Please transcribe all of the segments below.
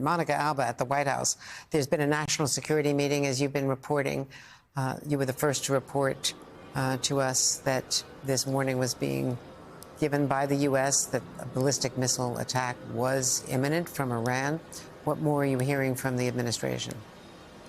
Monica Alba at the White House. There's been a national security meeting, as you've been reporting. You were the first to report to us that this warning was being given by the U.S. that a ballistic missile attack was imminent from Iran. What more are you hearing from the administration?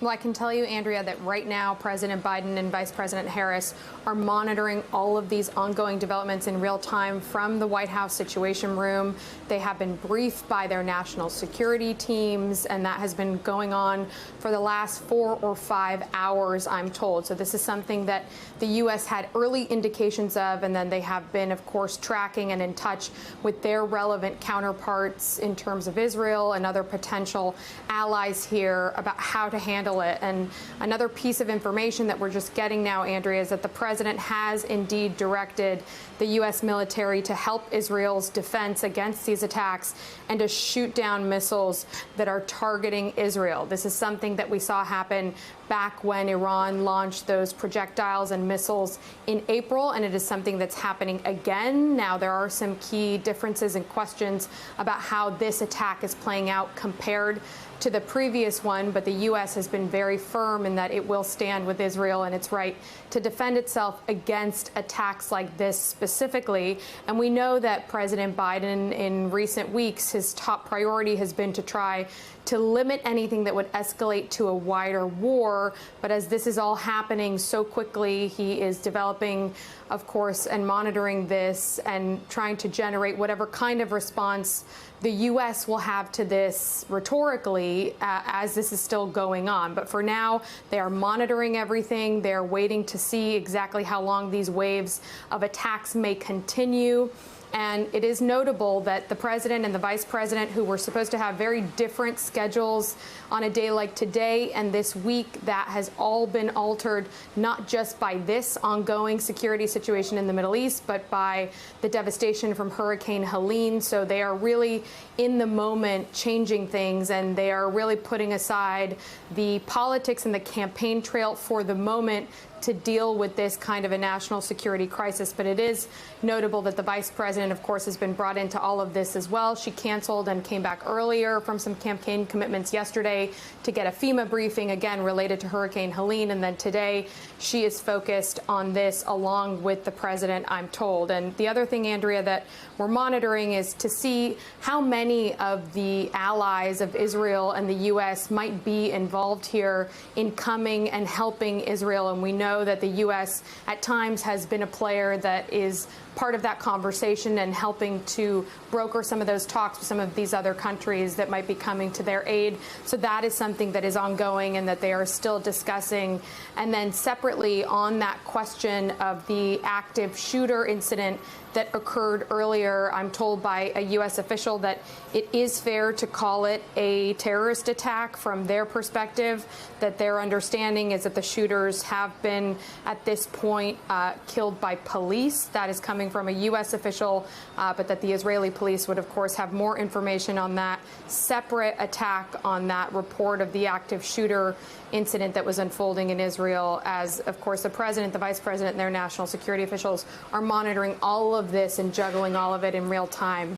Well, I can tell you, Andrea, that right now President Biden and Vice President Harris are monitoring all of these ongoing developments in real time from the White House Situation Room. They have been briefed by their national security teams, and that has been going on for the last 4 or 5 hours, I'm told. So this is something that the U.S. had early indications of, and then they have been, of course, tracking and in touch with their relevant counterparts in terms of Israel and other potential allies here about how to handle it. And another piece of information that we're just getting now, Andrea, is that the president has indeed directed the U.S. military to help Israel's defense against these attacks and to shoot down missiles that are targeting Israel. This is something that we saw happen back when Iran launched those projectiles and missiles in April, and it is something that's happening again. Now, there are some key differences and questions about how this attack is playing out compared to the previous one, but the U.S. has been very firm in that it will stand with Israel and its right to defend itself against attacks like this specifically. And we know that President Biden, in recent weeks, his top priority has been to try to limit anything that would escalate to a wider war. But as this is all happening so quickly, he is developing, of course, and monitoring this and trying to generate whatever kind of response the U.S. will have to this rhetorically as this is still going on. But for now, they are monitoring everything. They're waiting to see exactly how long these waves of attacks may continue. And it is notable that the president and the vice president, who were supposed to have very different schedules on a day like today and this week, that has all been altered, not just by this ongoing security situation in the Middle East, but by the devastation from Hurricane Helene. So they are really in the moment changing things, and they are really putting aside the politics and the campaign trail for the moment to deal with this kind of a national security crisis. But it is notable that the vice president, of course, has been brought into all of this as well. She canceled and came back earlier from some campaign commitments yesterday to get a FEMA briefing, again, related to Hurricane Helene. And then today, she is focused on this along with the president, I'm told. And the other thing, Andrea, that we're monitoring is to see how many of the allies of Israel and the U.S. might be involved here in coming and helping Israel. And we know that the U.S. at times has been a player that is part of that conversation and helping to broker some of those talks with some of these other countries that might be coming to their aid. So that is something that is ongoing and that they are still discussing. And then separately on that question of the active shooter incident that occurred earlier, I'm told by a U.S. official that it is fair to call it a terrorist attack from their perspective, that their understanding is that the shooters have been, at this point, killed by police. That is coming from a U.S. official, but that the Israeli police would, of course, have more information on that separate attack on that report of the active shooter incident that was unfolding in Israel, as, of course, the president, the vice president, and their national security officials are monitoring all of this and juggling all of it in real time.